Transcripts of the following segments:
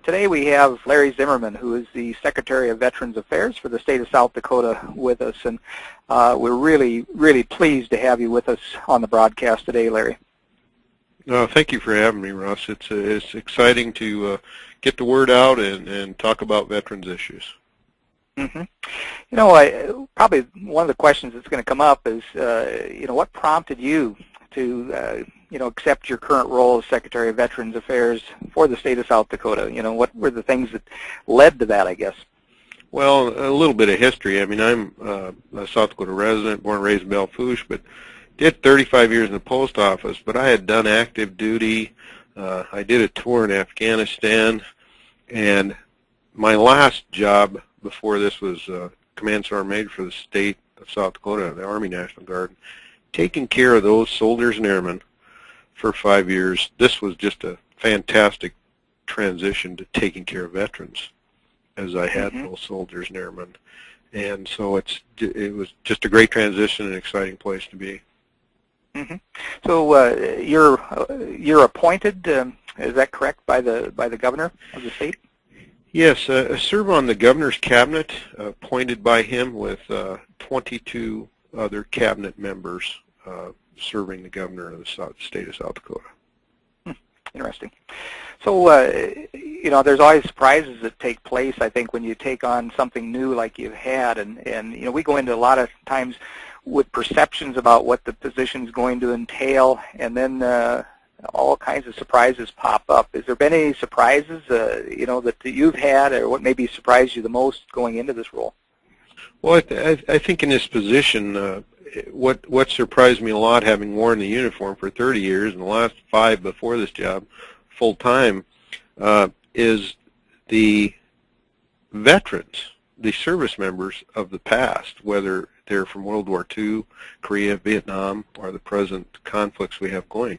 today we have Larry Zimmerman, who is the Secretary of Veterans Affairs for the state of South Dakota, with us. And we're really, really pleased to have you with us on the broadcast today, Larry. Thank you for having me, Russ. It's exciting to get the word out and talk about veterans issues. Mm-hmm. You know, probably one of the questions that's going to come up is, what prompted you to, accept your current role as Secretary of Veterans Affairs for the state of South Dakota? What were the things that led to that, I guess? Well, a little bit of history. I mean, I'm a South Dakota resident, born and raised in Belle Fourche, but did 35 years in the post office. But I had done active duty. I did a tour in Afghanistan, and my last job before this was Command Sergeant Major for the state of South Dakota, the Army National Guard, taking care of those soldiers and airmen for 5 years. This was just a fantastic transition to taking care of veterans, as I had those soldiers and airmen. And so it was just a great transition and an exciting place to be. Mm-hmm. So you're appointed, is that correct, by the governor of the state? Yes, I serve on the governor's cabinet, appointed by him with 22 other cabinet members serving the governor of the state of South Dakota. Interesting. So, there's always surprises that take place, I think, when you take on something new like you've had. And we go into a lot of times with perceptions about what the position's going to entail, and then all kinds of surprises pop up. Has there been any surprises, that you've had, or what maybe surprised you the most going into this role? Well, I think in this position, what surprised me a lot, having worn the uniform for 30 years and the last 5 before this job, full-time, is the veterans, the service members of the past, whether they're from World War II, Korea, Vietnam, or the present conflicts we have going,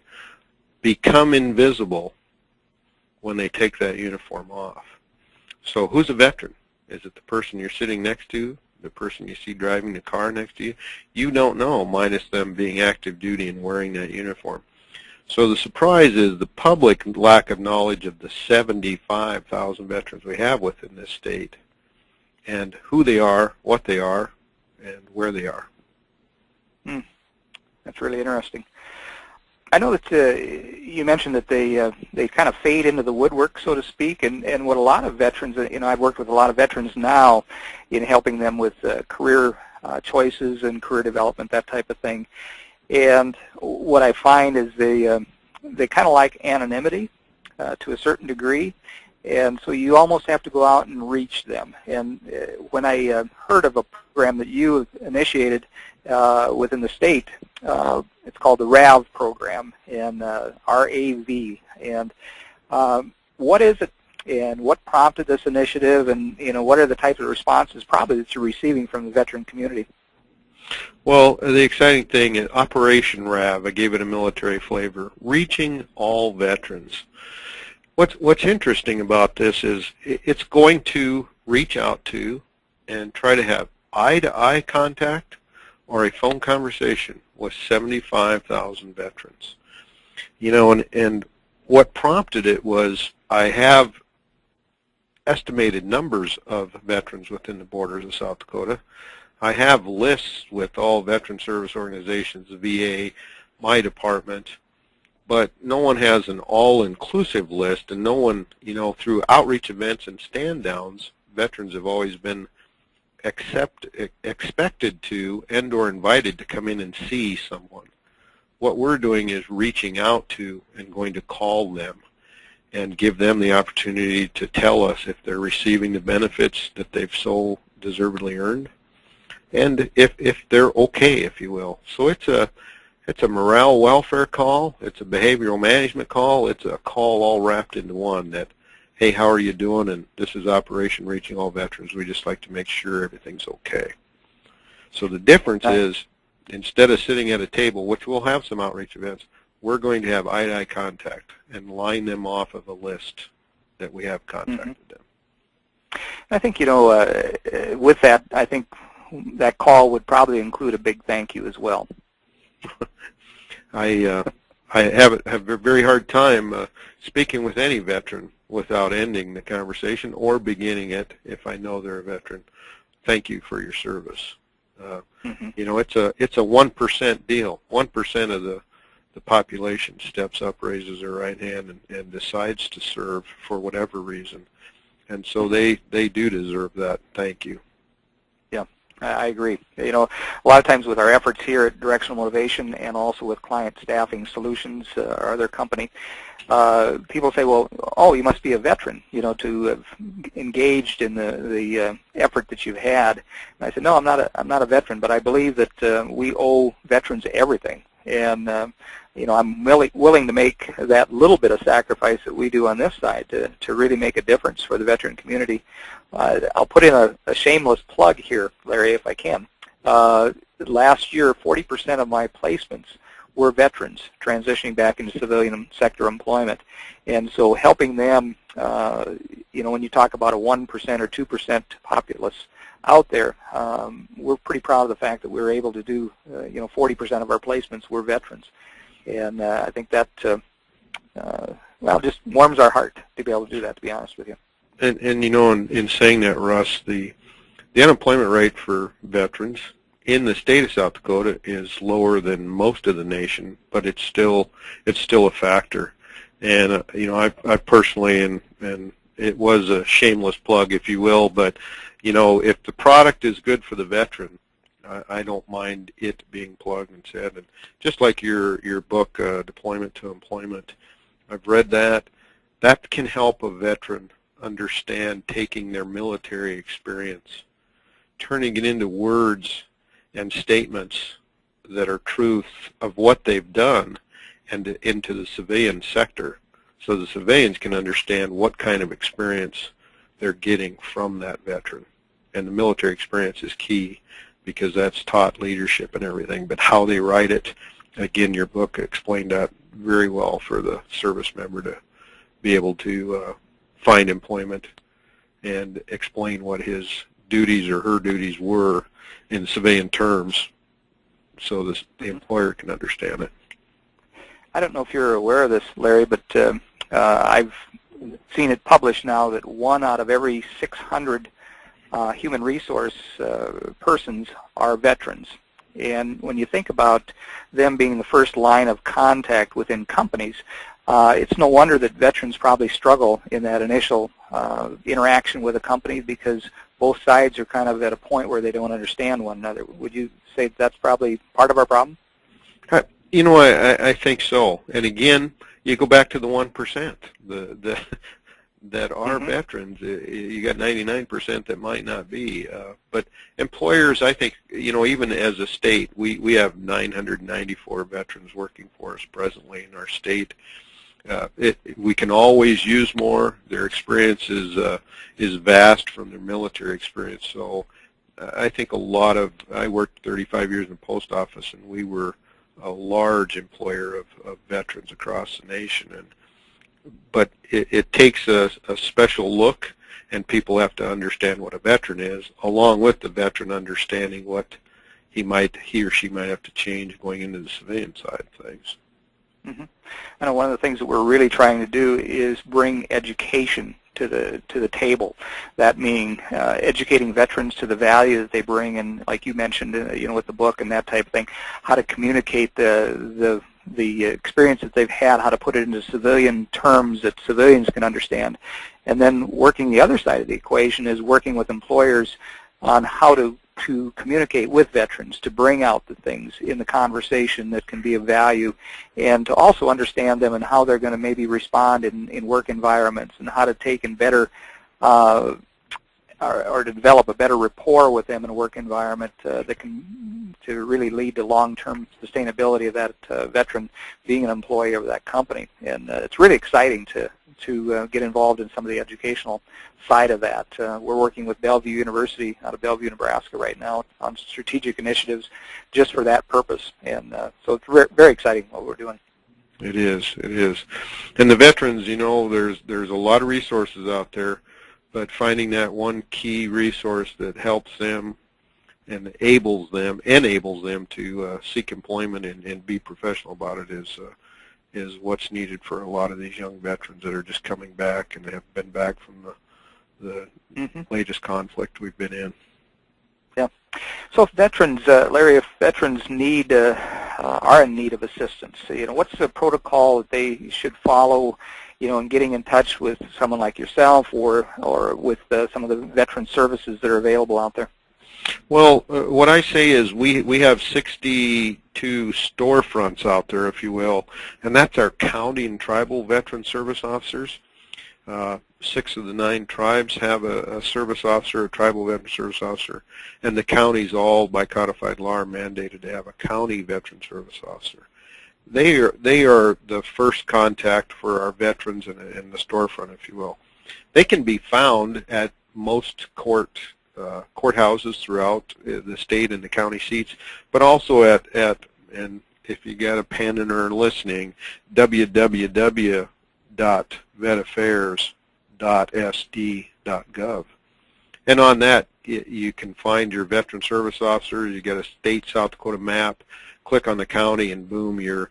become invisible when they take that uniform off. So who's a veteran? Is it the person you're sitting next to, the person you see driving the car next to you? You don't know, minus them being active duty and wearing that uniform. So the surprise is the public lack of knowledge of the 75,000 veterans we have within this state, and who they are, what they are, and where they are. That's really interesting. I know that you mentioned that they kind of fade into the woodwork, so to speak, and what a lot of veterans, I've worked with a lot of veterans now in helping them with career choices and career development, that type of thing. And what I find is they kind of like anonymity to a certain degree, and so you almost have to go out and reach them. And when I heard of a program that you initiated within the state, it's called the RAV program, and R-A-V. And what is it, and what prompted this initiative, and what are the types of responses probably that you're receiving from the veteran community? Well, the exciting thing is Operation RAV. I gave it a military flavor, reaching all veterans. What's interesting about this is it's going to reach out to and try to have eye-to-eye contact or a phone conversation with 75,000 veterans. And what prompted it was I have estimated numbers of veterans within the borders of South Dakota. I have lists with all veteran service organizations, the VA, my department, but no one has an all-inclusive list, and no one, through outreach events and stand-downs, veterans have always been expected to and or invited to come in and see someone. What we're doing is reaching out to and going to call them and give them the opportunity to tell us if they're receiving the benefits that they've so deservedly earned, and if they're okay, if you will. So it's a morale welfare call, it's a behavioral management call, it's a call all wrapped into one that, hey, how are you doing? And this is Operation Reaching All Veterans. We just like to make sure everything's okay. So the difference is, instead of sitting at a table, which we'll have some outreach events, we're going to have eye-to-eye contact and line them off of a list that we have contacted them. I think, with that, I think that call would probably include a big thank you as well. I have a very hard time speaking with any veteran without ending the conversation or beginning it if I know they're a veteran. Thank you for your service. You know, it's a 1% deal. 1% of the population steps up, raises their right hand, and decides to serve for whatever reason. And so they do deserve that. Thank you. Yeah, I agree. You know, a lot of times with our efforts here at Directional Motivation and also with Client Staffing Solutions, our other company, people say, well, oh, you must be a veteran, you know, to have engaged in the effort that you've had. And I said, no, I'm not a veteran, but I believe that we owe veterans everything. And you know, I'm willing to make that little bit of sacrifice that we do on this side to really make a difference for the veteran community. I'll put in a shameless plug here, Larry, if I can. Last year, 40% of my placements were veterans transitioning back into civilian sector employment. And so helping them, you know, when you talk about a 1% or 2% populace out there, we're pretty proud of the fact that we're able to do, you know, 40% of our placements were veterans. And I think that, well, just warms our heart to be able to do that, to be honest with you. And you know, in saying that, Russ, the unemployment rate for veterans in the state of South Dakota is lower than most of the nation, but it's still a factor. And you know, I personally, and it was a shameless plug, if you will, but you know, if the product is good for the veteran, I don't mind it being plugged and said. And just like your book, Deployment to Employment, I've read that. That can help a veteran understand taking their military experience, turning it into words and statements that are truth of what they've done and into the civilian sector, so the civilians can understand what kind of experience they're getting from that veteran. And the military experience is key because that's taught leadership and everything, but how they write it, again, your book explained that very well for the service member to be able to find employment and explain what his duties or her duties were in civilian terms so the employer can understand it. I don't know if you're aware of this, Larry, but I've seen it published now that 1 out of every 600 human resource persons are veterans. And when you think about them being the first line of contact within companies, it's no wonder that veterans probably struggle in that initial interaction with a company because both sides are kind of at a point where they don't understand one another. Would you say that's probably part of our problem? You know, I think so. And again, you go back to the 1%, that are veterans. You got 99% that might not be. But employers, I think, you know, even as a state, we have 994 veterans working for us presently in our state. We can always use more. Their experience is vast from their military experience. So I think I worked 35 years in the post office, and we were a large employer of veterans across the nation. But it takes a special look, and people have to understand what a veteran is, along with the veteran understanding what he or she might have to change going into the civilian side of things. I know one of the things that we're really trying to do is bring education to the table. That meaning educating veterans to the value that they bring, and like you mentioned, you know, with the book and that type of thing, how to communicate the experience that they've had, how to put it into civilian terms that civilians can understand. And then working the other side of the equation is working with employers on how to communicate with veterans, to bring out the things in the conversation that can be of value, and to also understand them and how they're going to maybe respond in work environments, and how to take and better or to develop a better rapport with them in a work environment that can to really lead to long-term sustainability of that veteran being an employee of that company. And it's really exciting to get involved in some of the educational side of that. We're working with Bellevue University out of Bellevue, Nebraska right now on strategic initiatives just for that purpose. And so it's very exciting what we're doing. It is. And the veterans, you know, there's a lot of resources out there, but finding that one key resource that helps them and enables them to seek employment and be professional about it is what's needed for a lot of these young veterans that are just coming back and have been back from the latest conflict we've been in. Yeah. So if veterans, Larry, if veterans are in need of assistance, what's the protocol that they should follow, in getting in touch with someone like yourself or with some of the veteran services that are available out there? Well, what I say is we have 62 storefronts out there, if you will, and that's our county and tribal veteran service officers. 6 of the 9 tribes have a service officer, a tribal veteran service officer, and the counties all, by codified law, are mandated to have a county veteran service officer. They are the first contact for our veterans in the storefront, if you will. They can be found at most courthouses throughout the state and the county seats, but also and if you got a pen and are listening, www.vetaffairs.sd.gov. And on that, you can find your veteran service officer. You get a state South Dakota map. Click on the county, and boom, your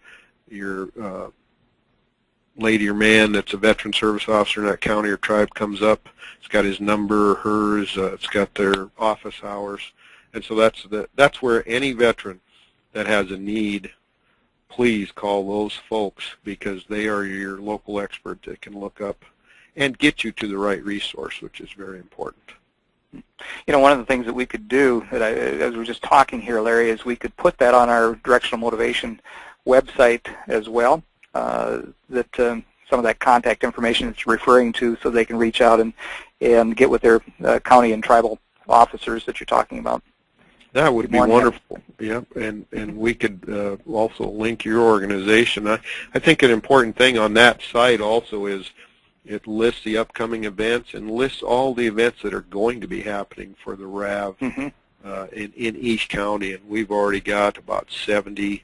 lady or man that's a veteran service officer in that county or tribe comes up. It's got his number, hers. It's got their office hours, and so that's where any veteran that has a need, please call those folks, because they are your local expert that can look up and get you to the right resource, which is very important. One of the things that we could do, as we were just talking here, Larry, is we could put that on our Directional Motivation website as well, that some of that contact information it's referring to, so they can reach out and get with their county and tribal officers that you're talking about. That would be wonderful. Yeah, and we could also link your organization. I think an important thing on that site also is it lists the upcoming events and lists all the events that are going to be happening for the RAV in each county. And we've already got about 70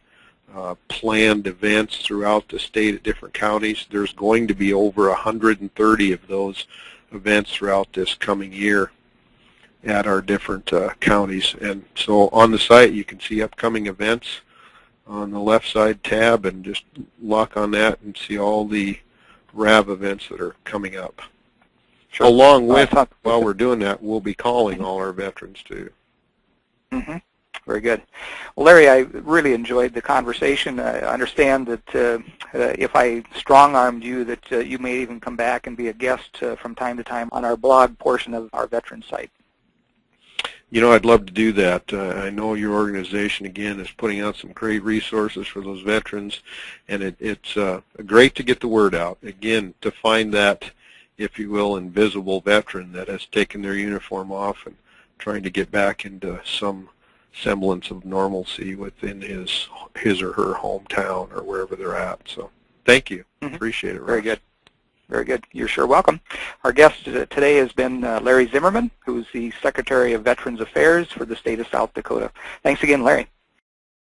planned events throughout the state at different counties. There's going to be over 130 of those events throughout this coming year at our different counties. And so on the site you can see upcoming events on the left side tab, and just lock on that and see all the RAV events that are coming up. Sure. Along with, while we're doing that, we'll be calling all our veterans too. Very good. Well, Larry, I really enjoyed the conversation. I understand that if I strong-armed you, that you may even come back and be a guest from time to time on our blog portion of our veteran site. I'd love to do that. I know your organization, again, is putting out some great resources for those veterans, and it's great to get the word out. Again, to find that, if you will, invisible veteran that has taken their uniform off and trying to get back into some semblance of normalcy within his or her hometown or wherever they're at. So thank you. Appreciate it, Russ. Very good. Very good. You're sure welcome. Our guest today has been Larry Zimmerman, who's the Secretary of Veterans Affairs for the state of South Dakota. Thanks again, Larry.